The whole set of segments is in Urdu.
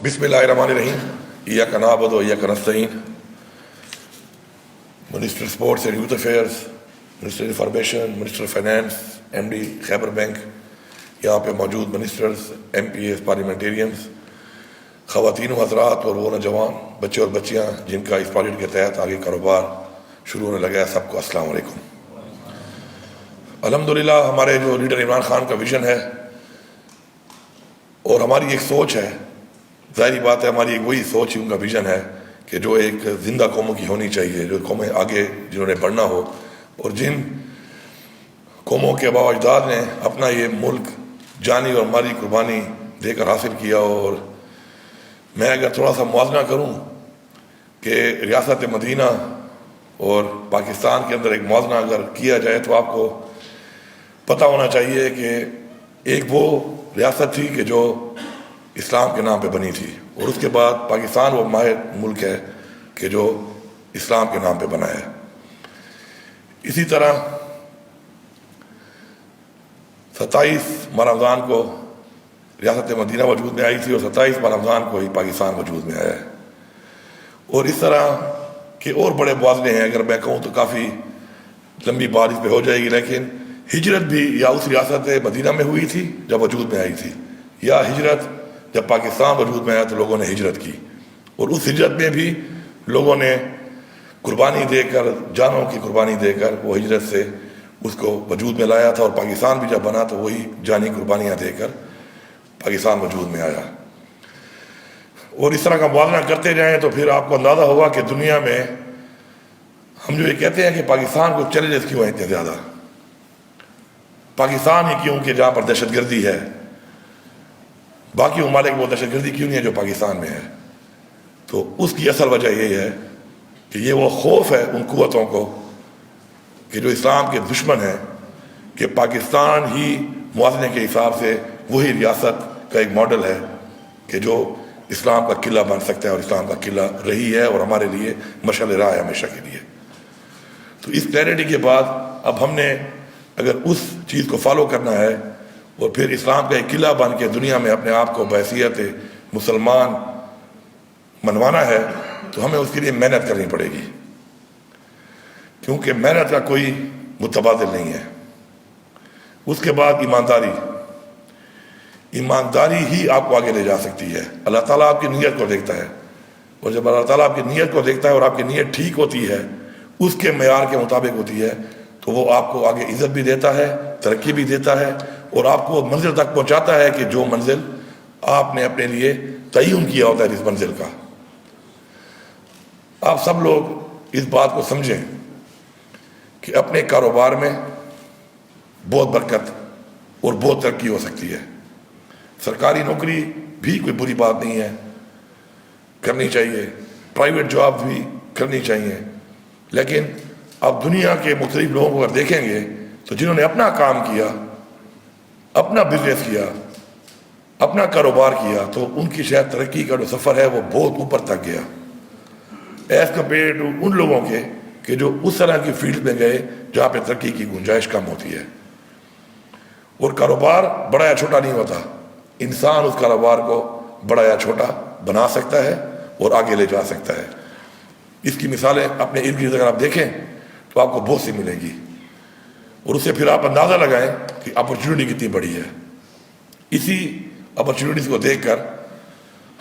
بسم اللہ الرحمن الرحیم. ایاک نعبد و ایاک نستعین. Minister sports and youth affairs, minister information, minister finance, M D Khyber bank, یہاں پہ موجود ministers, MPs, parliamentarians, خواتین و حضرات اور وہ نوجوان بچے اور بچیاں جن کا اس پروجیکٹ کے تحت آگے کاروبار شروع ہونے لگا ہے، سب کو السلام علیکم. الحمدللہ ہمارے جو لیڈر عمران خان کا ویژن ہے اور ہماری ایک سوچ ہے، ظاہری بات ہے ہماری ایک وہی سوچ ہی ان کا ویژن ہے کہ جو ایک زندہ قوموں کی ہونی چاہیے، جو قومیں آگے جنہوں نے بڑھنا ہو، اور جن قوموں کے آباء و اجداد نے اپنا یہ ملک جانی اور مالی قربانی دے کر حاصل کیا. اور میں اگر تھوڑا سا موازنہ کروں کہ ریاست مدینہ اور پاکستان کے اندر ایک موازنہ اگر کیا جائے تو آپ کو پتہ ہونا چاہیے کہ ایک وہ ریاست تھی کہ جو اسلام کے نام پہ بنی تھی، اور اس کے بعد پاکستان وہ واحد ملک ہے کہ جو اسلام کے نام پہ بنا ہے. اسی طرح 27 ماہ رمضان کو ریاست مدینہ وجود میں آئی تھی اور 27 ماہ رمضان کو ہی پاکستان وجود میں آیا ہے. اور اس طرح کے اور بڑے موازنے ہیں، اگر میں کہوں تو کافی لمبی بات اس پہ ہو جائے گی، لیکن ہجرت بھی یا اس ریاست مدینہ میں ہوئی تھی جب وجود میں آئی تھی، یا ہجرت جب پاکستان وجود میں آیا تو لوگوں نے ہجرت کی، اور اس ہجرت میں بھی لوگوں نے قربانی دے کر، جانوں کی قربانی دے کر وہ ہجرت سے اس کو وجود میں لایا تھا. اور پاکستان بھی جب بنا تو وہی جانی قربانیاں دے کر پاکستان وجود میں آیا. اور اس طرح کا موازنہ کرتے جائیں تو پھر آپ کو اندازہ ہوگا کہ دنیا میں ہم جو یہ کہتے ہیں کہ پاکستان کو چیلنجز کیوں ہیں اتنے زیادہ، پاکستان ہی کیوں کہ جہاں پر دہشت گردی ہے، باقی ممالک وہ دہشت گردی کیوں نہیں ہے جو پاکستان میں ہے. تو اس کی اصل وجہ یہ ہے کہ یہ وہ خوف ہے ان قوتوں کو کہ جو اسلام کے دشمن ہیں کہ پاکستان ہی موازنے کے حساب سے وہی ریاست کا ایک ماڈل ہے کہ جو اسلام کا قلعہ بن سکتا ہے، اور اسلام کا قلعہ رہی ہے اور ہمارے لیے مشعل راہ ہے ہمیشہ کے لیے. تو اس کلیئرٹی کے بعد اب ہم نے اگر اس چیز کو فالو کرنا ہے اور پھر اسلام کا ایک قلعہ بن کے دنیا میں اپنے آپ کو بحیثیت مسلمان منوانا ہے تو ہمیں اس کے لیے محنت کرنی پڑے گی، کیونکہ محنت کا کوئی متبادل نہیں ہے. اس کے بعد ایمانداری ہی آپ کو آگے لے جا سکتی ہے. اللہ تعالیٰ آپ کی نیت کو دیکھتا ہے، اور جب اللہ تعالیٰ آپ کی نیت کو دیکھتا ہے اور آپ کی نیت ٹھیک ہوتی ہے، اس کے معیار کے مطابق ہوتی ہے، تو وہ آپ کو آگے عزت بھی دیتا ہے، ترقی بھی دیتا ہے، اور آپ کو منزل تک پہنچاتا ہے کہ جو منزل آپ نے اپنے لیے تعین کیا ہوتا ہے جس منزل کا. آپ سب لوگ اس بات کو سمجھیں کہ اپنے کاروبار میں بہت برکت اور بہت ترقی ہو سکتی ہے. سرکاری نوکری بھی کوئی بری بات نہیں ہے، کرنی چاہیے، پرائیویٹ جاب بھی کرنی چاہیے، لیکن آپ دنیا کے مختلف لوگوں کو اگر دیکھیں گے تو جنہوں نے اپنا کام کیا، اپنا بزنس کیا، اپنا کاروبار کیا، تو ان کی شاید ترقی کا جو سفر ہے وہ بہت اوپر تک گیا ایز کمپیئر ٹو ان لوگوں کے کہ جو اس طرح کی فیلڈ میں گئے جہاں پہ ترقی کی گنجائش کم ہوتی ہے. اور کاروبار بڑا یا چھوٹا نہیں ہوتا، انسان اس کاروبار کو بڑا یا چھوٹا بنا سکتا ہے اور آگے لے جا سکتا ہے. اس کی مثالیں اپنے ارد گرد اگر آپ دیکھیں تو آپ کو بہت سی ملے گی، اور اس سے پھر آپ اندازہ لگائیں کہ اپرچونٹی کتنی بڑی ہے. اسی اپرچونٹیز کو دیکھ کر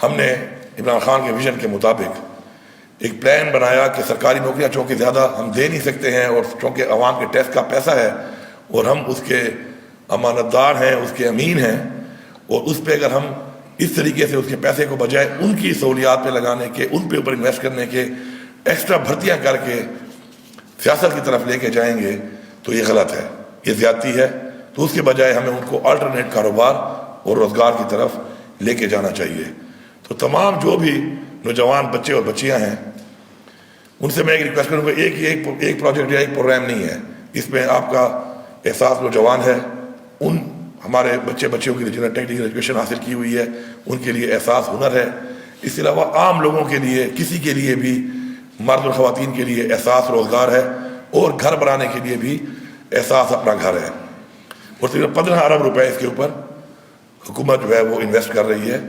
ہم نے عمران خان کے ویژن کے مطابق ایک پلان بنایا کہ سرکاری نوکریاں چونکہ زیادہ ہم دے نہیں سکتے ہیں، اور چونکہ عوام کے ٹیکس کا پیسہ ہے اور ہم اس کے امانت دار ہیں، اس کے امین ہیں، اور اس پہ اگر ہم اس طریقے سے اس کے پیسے کو بجائے ان کی سہولیات پہ لگانے کے، ان پہ اوپر انویسٹ کرنے کے، ایکسٹرا بھرتیاں کر کے سیاست کی طرف لے کے جائیں گے تو یہ غلط ہے، یہ زیادتی ہے. تو اس کے بجائے ہمیں ان کو آلٹرنیٹ کاروبار اور روزگار کی طرف لے کے جانا چاہیے. تو تمام جو بھی نوجوان بچے اور بچیاں ہیں ان سے میں ایک ریکویسٹ کروں گا، ایک پروجیکٹ یا ایک پروگرام نہیں ہے، اس میں آپ کا احساس نوجوان ہے، ان ہمارے بچے بچیوں کے لیے جنہوں نے ٹیکنیکل ایجوکیشن حاصل کی ہوئی ہے ان کے لیے احساس ہنر ہے. اس کے علاوہ عام لوگوں کے لیے، کسی کے لیے بھی، مرد اور خواتین کے لیے احساس روزگار ہے، اور گھر بنانے کے لیے بھی احساس اپنا گھر ہے. اور تقریباً 15 ارب روپے اس کے اوپر حکومت جو ہے وہ انویسٹ کر رہی ہے.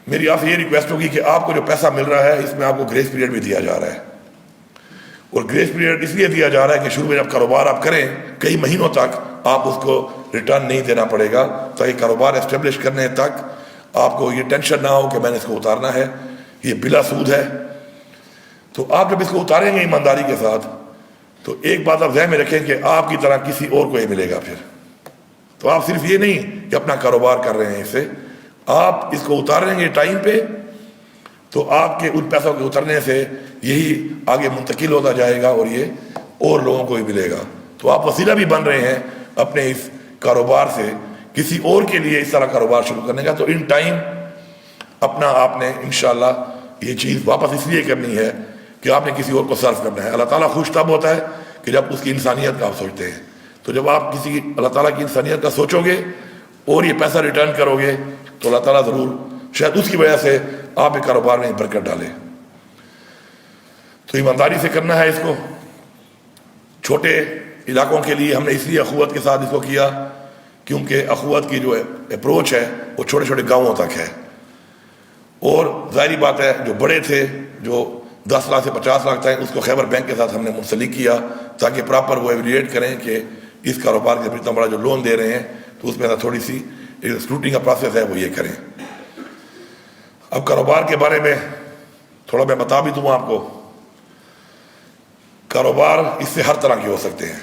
میری آپ سے یہ ریکویسٹ ہوگی کہ آپ کو جو پیسہ مل رہا ہے اس میں آپ کو گریس پیریڈ بھی دیا جا رہا ہے، اور گریس پیریڈ اس لیے دیا جا رہا ہے کہ شروع میں جب کاروبار آپ کریں کئی مہینوں تک آپ اس کو ریٹرن نہیں دینا پڑے گا، تاکہ کاروبار اسٹیبلش کرنے تک آپ کو یہ ٹینشن نہ ہو کہ میں نے اس کو اتارنا ہے، یہ بلا سود ہے۔ تو آپ جب اس کو اتاریں گے ایمانداری کے ساتھ تو ایک بات آپ ذہن میں رکھیں کہ آپ کی طرح کسی اور کو یہ ملے گا۔ پھر تو آپ صرف یہ نہیں کہ اپنا کاروبار کر رہے ہیں، اس سے آپ اس کو اتاریں گے ٹائم پہ تو آپ کے ان پیسوں کے اترنے سے یہی آگے منتقل ہوتا جائے گا اور یہ اور لوگوں کو بھی ملے گا۔ تو آپ وسیلہ بھی بن رہے ہیں اپنے اس کاروبار سے کسی اور کے لیے اس طرح کاروبار شروع کرنے کا۔ تو ان ٹائم اپنا آپ نے انشاءاللہ یہ چیز واپس اس لیے کرنی ہے کہ آپ نے کسی اور کو صرف کرنا ہے۔ اللہ تعالیٰ خوش تب ہوتا ہے کہ جب اس کی انسانیت کا آپ سوچتے ہیں۔ تو جب آپ کسی اللہ تعالیٰ کی انسانیت کا سوچو گے اور یہ پیسہ ریٹرن کرو گے تو اللہ تعالیٰ ضرور شاید اس کی وجہ سے آپ کے کاروبار میں برکت ڈالے۔ تو ایمانداری سے کرنا ہے اس کو۔ چھوٹے علاقوں کے لیے ہم نے اس لیے اخوت کے ساتھ اس کو کیا کیونکہ اخوت کی جو اپروچ ہے وہ چھوٹے چھوٹے گاؤں تک ہے، اور ظاہری بات ہے جو بڑے تھے جو 10 لاکھ سے 50 لاکھ تک اس کو خیبر بینک کے ساتھ ہم نے منسلک کیا تاکہ پراپر وہ ایویلیٹ کریں کہ اس کاروبار کے اتنا بڑا جو لون دے رہے ہیں تو اس میں تھوڑی سی اسکروٹنی کا پروسیس ہے وہ یہ کریں۔ اب کاروبار کے بارے میں تھوڑا میں بتا بھی دوں آپ کو، کاروبار اس سے ہر طرح کے ہو سکتے ہیں۔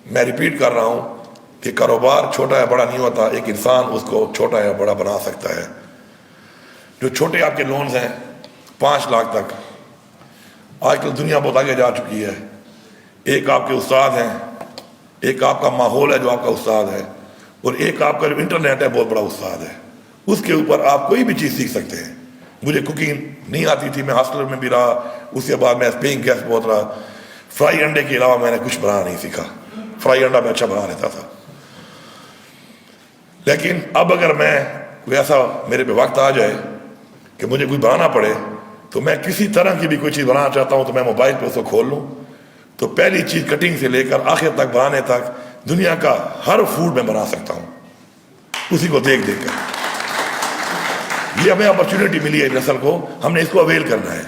میں ریپیٹ کر رہا ہوں کہ کاروبار چھوٹا یا بڑا نہیں ہوتا، ایک انسان اس کو چھوٹا یا بڑا بنا سکتا ہے۔ جو چھوٹے آپ کے لونز ہیں 5 لاکھ تک، آج کل دنیا بہت آگے جا چکی ہے۔ ایک آپ کے استاد ہیں، ایک آپ کا ماحول ہے جو آپ کا استاد ہے، اور ایک آپ کا جو انٹرنیٹ ہے بہت بڑا استاد ہے۔ اس کے اوپر آپ کوئی بھی چیز سیکھ سکتے ہیں۔ مجھے کوکنگ نہیں آتی تھی، میں ہاسٹل میں بھی رہا، اس کے بعد میں پیئنگ گیسٹ بہت رہا، فرائی انڈے کے علاوہ میں نے کچھ بنانا نہیں سیکھا۔ فرائی انڈا میں اچھا بنا لیتا تھا، لیکن اب اگر میں کوئی ایسا میرے پہ وقت آ جائے کہ مجھے کوئی بنانا پڑے تو میں کسی طرح کی بھی کوئی چیز بنانا چاہتا ہوں تو میں موبائل پہ اس کو کھول لوں تو پہلی چیز کٹنگ سے لے کر آخر تک بنانے تک دنیا کا ہر فوڈ میں بنا سکتا ہوں اسی کو دیکھ دیکھ کر۔ یہ ہمیں اپرچونٹی ملی ہے نسل کو، ہم نے اس کو اویل کرنا ہے۔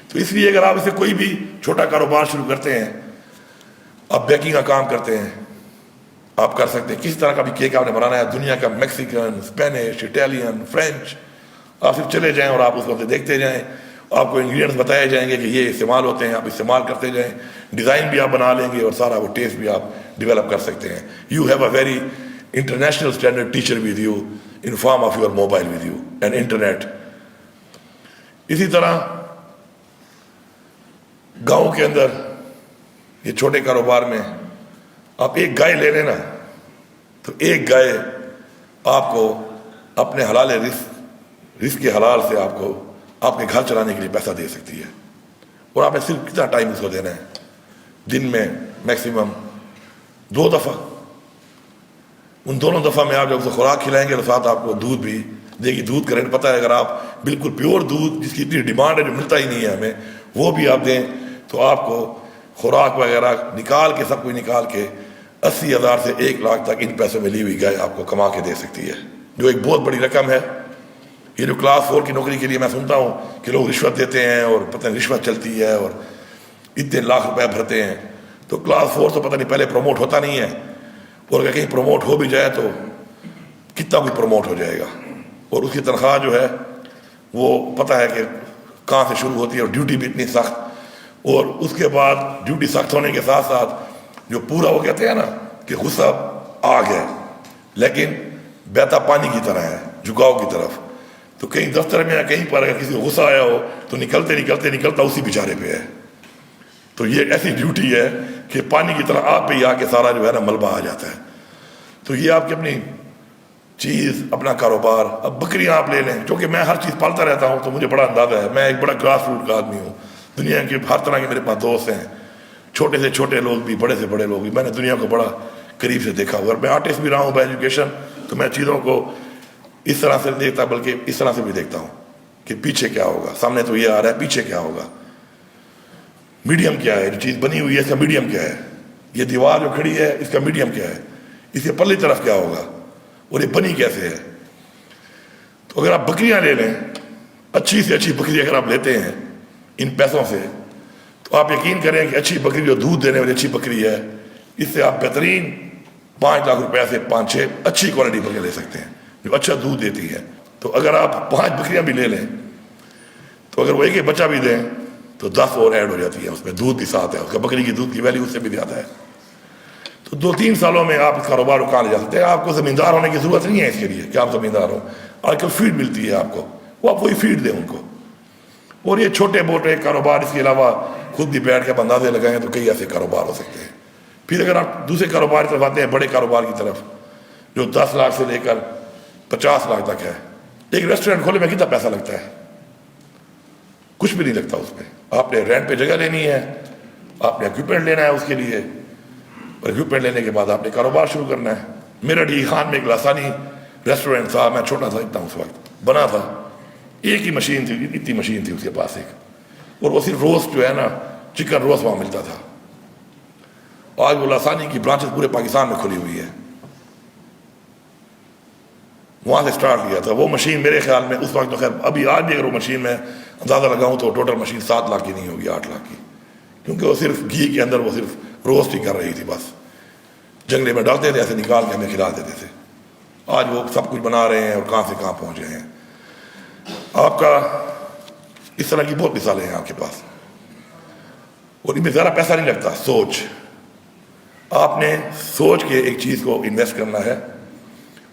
تو اس لیے اگر آپ اسے کوئی بھی چھوٹا کاروبار شروع کرتے ہیں، آپ بیکنگ کا کام کرتے ہیں، آپ کر سکتے ہیں۔ کسی طرح کا بھی کیک آپ نے بنانا ہے، دنیا کا میکسیکن، اسپینش، اٹیلین، فرینچ، آپ صرف چلے جائیں اور آپ اس کو دیکھتے جائیں، آپ کو انگریڈینٹس بتائے جائیں گے کہ یہ استعمال ہوتے ہیں، آپ استعمال کرتے جائیں، ڈیزائن بھی آپ بنا لیں گے اور سارا وہ ٹیسٹ بھی آپ ڈیولپ کر سکتے ہیں۔ You have a very international standard teacher with you in form of your mobile with you and internet. اسی طرح گاؤں کے اندر یہ چھوٹے کاروبار میں آپ ایک گائے لے لینا تو ایک گائے آپ کو اپنے حلال رزق کے حلال سے آپ کو آپ کے گھر چلانے کے لیے پیسہ دے سکتی ہے۔ اور آپ نے صرف کتنا ٹائم اس کو دینا ہے؟ دن میں میکسیمم 2 دفعہ۔ ان دونوں دفعہ میں آپ جب اسے خوراک کھلائیں گے تو ساتھ آپ کو دودھ بھی دے گی۔ دودھ کرنٹ پتہ ہے، اگر آپ بالکل پیور دودھ جس کی اتنی ڈیمانڈ ہے جو ملتا ہی نہیں ہے ہمیں، وہ بھی آپ دیں تو آپ کو خوراک وغیرہ نکال کے سب کچھ نکال کے 80,000 سے 1 لاکھ تک ان پیسوں میں لی ہوئی گائے آپ کو کما کے دے سکتی ہے، جو ایک بہت بڑی رقم ہے۔ یہ جو کلاس 4 کی نوکری کے لیے میں سنتا ہوں کہ لوگ رشوت دیتے ہیں اور پتہ نہیں رشوت چلتی ہے اور اتنے لاکھ روپے بھرتے ہیں، تو کلاس 4 تو پتہ نہیں پہلے پروموٹ ہوتا نہیں ہے، اور اگر کہیں پروموٹ ہو بھی جائے تو کتنا کچھ پروموٹ ہو جائے گا، اور اس کی تنخواہ جو ہے وہ پتہ ہے کہ کہاں سے شروع ہوتی ہے، اور ڈیوٹی بھی اتنی سخت، اور اس کے بعد ڈیوٹی سخت ہونے کے ساتھ ساتھ جو پورا وہ کہتے ہیں نا کہ غصہ آگ ہے لیکن بہتا پانی کی طرح ہے جھکاؤ کی طرف، تو کہیں دفتر میں یا کہیں پر اگر کسی کو غصہ آیا ہو تو نکلتا اسی بیچارے پہ ہے۔ تو یہ ایسی ڈیوٹی ہے کہ پانی کی طرح آپ پہ ہی آ کے سارا جو ہے نا ملبہ آ جاتا ہے۔ تو یہ آپ کی اپنی چیز، اپنا کاروبار۔ اب بکریاں آپ لے لیں، چونکہ میں ہر چیز پالتا رہتا ہوں تو مجھے بڑا اندازہ ہے، میں ایک بڑا گراس روٹ کا آدمی ہوں، دنیا کے ہر طرح کے میرے پاس دوست ہیں، چھوٹے سے چھوٹے لوگ بھی، بڑے سے بڑے لوگ بھی، میں نے دنیا کو بڑا قریب سے دیکھا ہوا۔ اور میں آرٹسٹ بھی رہا ہوں بائی ایجوکیشن، تو میں چیزوں کو اس طرح سے دیکھتا بلکہ اس طرح سے بھی دیکھتا ہوں کہ پیچھے کیا ہوگا، سامنے تو یہ آ رہا ہے، پیچھے کیا ہوگا، میڈیم کیا ہے، جو چیز بنی ہوئی ہے اس کا میڈیم کیا ہے، یہ دیوار جو کھڑی ہے اس کا میڈیم کیا ہے، اس کے پرلی طرف کیا ہوگا، اور یہ بنی کیسے ہے۔ تو تو اگر آپ بکریاں لے لیں، اچھی سے اچھی بکری اگر آپ لیتے ہیں ان پیسوں سے، تو آپ یقین کریں کہ اچھی بکری جو دودھ دینے والی اچھی بکری ہے، اس سے آپ بہترین 5 لاکھ روپے سے 5-6 اچھی کوالٹی بکریاں لے سکتے ہیں جو اچھا دودھ دیتی ہے۔ تو اگر آپ 5 بکریاں بھی لے لیں تو اگر وہ ایک بچہ بھی دیں تو 10 اور ایڈ ہو جاتی ہے، اس میں دودھ بھی ساتھ ہے، اس کا بکری کی دودھ کی ویلیو اس سے بھی زیادہ ہے۔ تو 2-3 سالوں میں آپ اس کاروبار کو کہاں لے جا سکتے ہیں۔ آپ کو زمیندار ہونے کی ضرورت نہیں ہے اس کے لیے کہ آپ زمیندار ہو، آج کل فیڈ ملتی ہے آپ کو، وہ آپ وہی فیڈ دیں ان کو۔ اور یہ چھوٹے موٹے کاروبار، اس کے علاوہ خود بھی بیٹھ کے آپ اندازے لگائیں تو کئی ایسے کاروبار ہو سکتے ہیں۔ پھر اگر آپ دوسرے کاروبار کی طرف آتے ہیں، بڑے کاروبار کی طرف، جو 10 لاکھ سے لے کر 50 لاکھ تک ہے، ایک ریسٹورینٹ کھولنے میں کتنا پیسہ لگتا ہے؟ کچھ بھی نہیں لگتا اس پہ۔ آپ نے رینٹ پہ جگہ لینی ہے، آپ نے اکوپمنٹ لینا ہے اس کے لیے، اور اکوپمنٹ لینے کے بعد آپ نے کاروبار شروع کرنا ہے۔ میرا ڈی خان میں ایک لاسانی ریسٹورینٹ تھا، میں چھوٹا تھا اتنا اس وقت، بنا تھا، ایک ہی مشین تھی، اتنی مشین تھی اس کے پاس ایک، اور وہ صرف روسٹ جو ہے نا، چکن روسٹ وہاں ملتا تھا۔ آج وہ لاسانی کی برانچز پورے پاکستان میں کھلی ہوئی ہے، وہاں سے سٹارٹ کیا تھا۔ وہ مشین میرے خیال میں اس وقت تو خیر ابھی آج بھی اگر وہ مشین میں اندازہ لگاؤں تو ٹوٹل مشین 7 لاکھ کی نہیں ہوگی، 8 لاکھ کی، کیونکہ وہ صرف گھی کے اندر وہ صرف روسٹ ہی کر رہی تھی، بس جنگلے میں ڈالتے تھے، ایسے نکال کے ہمیں کھلا دیتے تھے۔ آج وہ سب کچھ بنا رہے ہیں اور کہاں سے کہاں پہنچ گئے ہیں۔ آپ کا اس طرح کی بہت مثالیں ہیں آپ کے پاس، اور ان میں زیادہ پیسہ نہیں لگتا۔ سوچ، آپ نے سوچ کے ایک چیز کو انویسٹ کرنا ہے،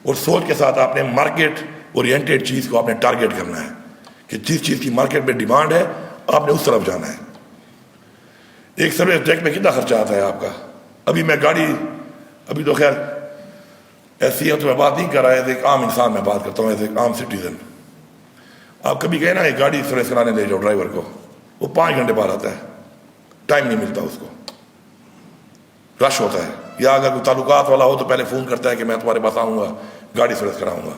اور سوچ کے ساتھ آپ نے مارکیٹ اورینٹیڈ چیز کو آپ نے ٹارگیٹ کرنا ہے کہ جس چیز کی مارکیٹ میں ڈیمانڈ ہے آپ نے اس طرف جانا ہے۔ ایک سروس ٹیک میں کتنا خرچہ آتا ہے آپ کا؟ ابھی میں گاڑی، ابھی تو خیر ایسی ہے تو میں بات نہیں کر رہا ہے، ایک عام انسان میں بات کرتا ہوں، ایز ایک عام سٹیزن۔ آپ کبھی کہیں نا ایک گاڑی سروس کرانے لے جاؤ ڈرائیور کو، وہ 5 گھنٹے بعد آتا ہے، ٹائم نہیں ملتا اس کو، رش ہوتا ہے، یا اگر کوئی تعلقات والا ہو تو پہلے فون کرتا ہے کہ میں تمہارے پاس آؤں گا، گاڑی سروس کراؤں گا۔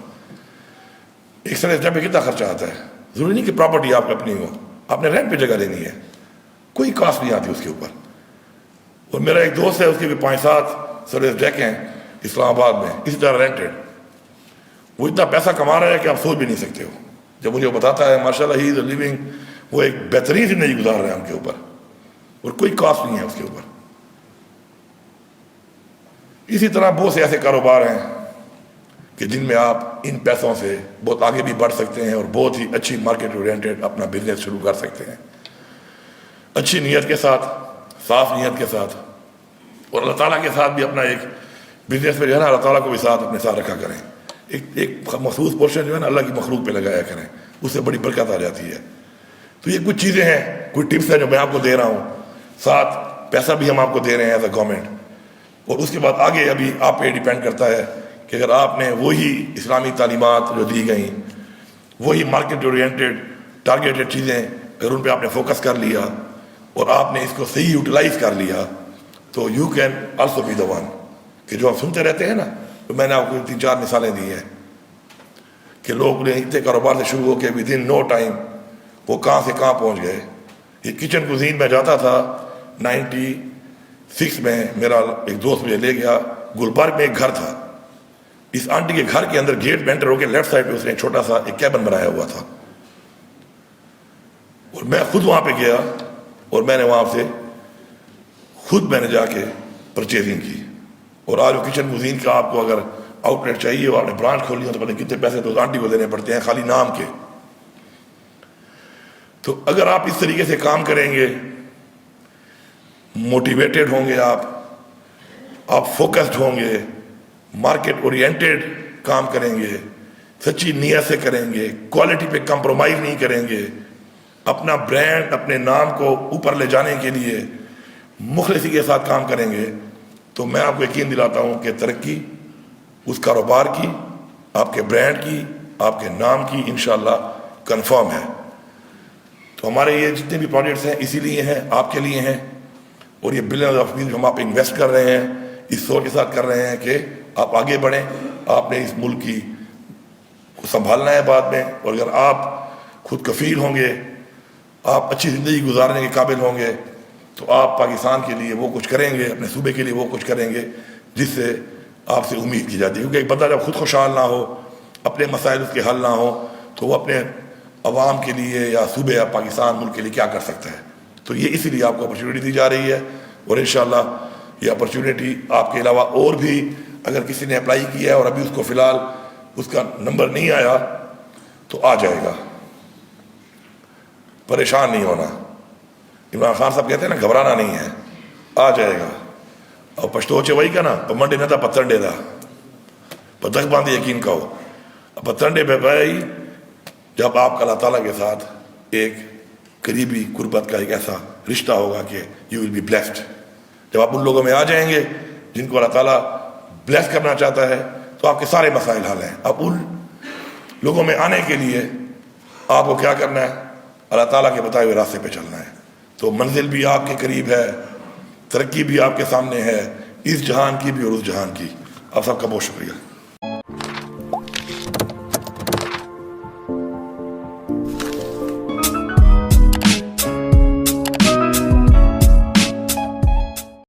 ایک سروس ٹیک میں کتنا خرچہ آتا ہے؟ ضروری نہیں کہ پراپرٹی آپ کی اپنی ہو، آپ نے رینٹ پہ جگہ لینی ہے، کوئی کاسٹ نہیں آتی اس کے اوپر۔ اور میرا ایک دوست ہے، اس کے بھی 5-7 سروس ڈیک ہیں اسلام آباد میں، اسی طرح رینٹڈ۔ وہ اتنا پیسہ کما رہا ہے کہ آپ سوچ بھی نہیں سکتے ہو۔ جب مجھے وہ بتاتا ہے ماشاء اللہ ہی از لیونگ، وہ ایک بہترین زندگی گزار رہے ہیں ان کے اوپر، اور کوئی کاسٹ نہیں ہے اس کے اوپر۔ اسی طرح بہت سے ایسے کاروبار ہیں کہ جن میں آپ ان پیسوں سے بہت آگے بھی بڑھ سکتے ہیں اور بہت ہی اچھی مارکیٹ اورینٹیڈ اپنا بزنس شروع کر سکتے ہیں، اچھی نیت کے ساتھ، صاف نیت کے ساتھ، اور اللہ تعالیٰ کے ساتھ بھی اپنا ایک بزنس میں جو ہے نا اللہ تعالیٰ کو بھی ساتھ اپنے ساتھ رکھا کریں۔ ایک مخصوص پورشن جو ہے نا اللہ کی مخلوق پہ لگایا کریں، اس سے بڑی برکت آ جاتی ہے۔ تو یہ کچھ چیزیں ہیں، کچھ ٹپس ہیں جو میں آپ کو دے رہا ہوں، ساتھ پیسہ بھی ہم آپ کو دے رہے ہیں ایز اے گورنمنٹ، اور اس کے بعد آگے ابھی آپ پہ ڈیپینڈ کرتا ہے کہ اگر آپ نے وہی اسلامی تعلیمات جو دی گئیں، وہی مارکیٹ اورینٹیڈ ٹارگیٹڈ چیزیں اگر ان پہ آپ نے فوکس کر لیا اور آپ نے اس کو صحیح یوٹیلائز کر لیا تو you can also be the one, کہ جو ہم سنتے رہتے ہیں نا، تو میں نے آپ کو 3-4 مثالیں دی ہیں کہ لوگ نے اتنے کاروبار سے شروع ہو کے ود ان نو ٹائم وہ کہاں سے کہاں پہنچ گئے۔ یہ کچن کوزین میں جاتا تھا 96 میں، میرا ایک دوست مجھے لے گیا، گلبرگ میں ایک گھر تھا، اس آنٹی کے گھر کے اندر گیٹ میں انٹر ہو کے لیفٹ سائڈ پہ اس نے ایک چھوٹا سا ایک کیبن بنایا ہوا تھا، اور میں خود وہاں پہ گیا اور میں نے وہاں سے خود میں نے جا کے پرچیزنگ کی۔ اور آج وہ کچن کوزین کا آپ کو اگر آؤٹ لیٹ چاہیے اور آپ نے برانچ کھولنی ہو تو پتہ نہیں کتنے پیسے تو اس آنٹی کو دینے پڑتے ہیں خالی نام کے۔ تو اگر آپ اس طریقے سے کام کریں گے، موٹیویٹڈ ہوں گے، آپ فوکسڈ ہوں گے، مارکیٹ اورینٹیڈ کام کریں گے، سچی نیت سے کریں گے، کوالٹی پہ کمپرومائز نہیں کریں گے، اپنا برانڈ اپنے نام کو اوپر لے جانے کے لیے مخلصی کے ساتھ کام کریں گے، تو میں آپ کو یقین دلاتا ہوں کہ ترقی اس کاروبار کی، آپ کے برانڈ کی، آپ کے نام کی انشاءاللہ کنفرم ہے۔ تو ہمارے یہ جتنے بھی پروجیکٹس ہیں اسی لیے ہیں، آپ کے لیے ہیں، اور یہ بلین آف روپیز ہم آپ انویسٹ کر رہے ہیں، اس سوچ کے ساتھ کر رہے ہیں کہ آپ آگے بڑھیں، آپ نے اس ملک کی کو سنبھالنا ہے بعد میں، اور اگر آپ خود کفیل ہوں گے، آپ اچھی زندگی گزارنے کے قابل ہوں گے تو آپ پاکستان کے لیے وہ کچھ کریں گے، اپنے صوبے کے لیے وہ کچھ کریں گے جس سے آپ سے امید کی جاتی ہے، کیونکہ ایک بندہ جب خود خوشحال نہ ہو، اپنے مسائل اس کے حل نہ ہو، تو وہ اپنے عوام کے لیے یا صوبے یا پاکستان ملک کے لیے کیا کر سکتا ہے. تو یہ اسی لیے آپ کو اپرچونیٹی دی جا رہی ہے، اور انشاءاللہ یہ اپرچونیٹی آپ کے علاوہ اور بھی اگر کسی نے اپلائی کیا ہے اور ابھی اس کو فی الحال اس کا نمبر نہیں آیا تو آ جائے گا. پریشان نہیں ہونا. عمران خان صاحب کہتے ہیں نا گھبرانا نہیں ہے، آ جائے گا. اور پشتو وہی کا نا پمنڈے نہ تھا پتھرڈے تھا پتک باندھی یقین کا ہو. پتھرڈے پہ بھائی جب آپ کا اللہ تعالیٰ کے ساتھ ایک قریبی قربت کا ایک ایسا رشتہ ہوگا کہ یو ول بی بلیسڈ. جب آپ ان لوگوں میں آ جائیں گے جن کو اللہ تعالیٰ بلیس کرنا چاہتا ہے تو آپ کے سارے مسائل حل ہیں. اب ان لوگوں میں آنے کے لیے آپ کو کیا کرنا ہے؟ اللہ تعالیٰ کے بتائے ہوئے راستے پہ چلنا ہے. تو منزل بھی آپ کے قریب ہے، ترقی بھی آپ کے سامنے ہے، اس جہان کی بھی اور اس جہان کی. آپ سب کا بہت شکریہ.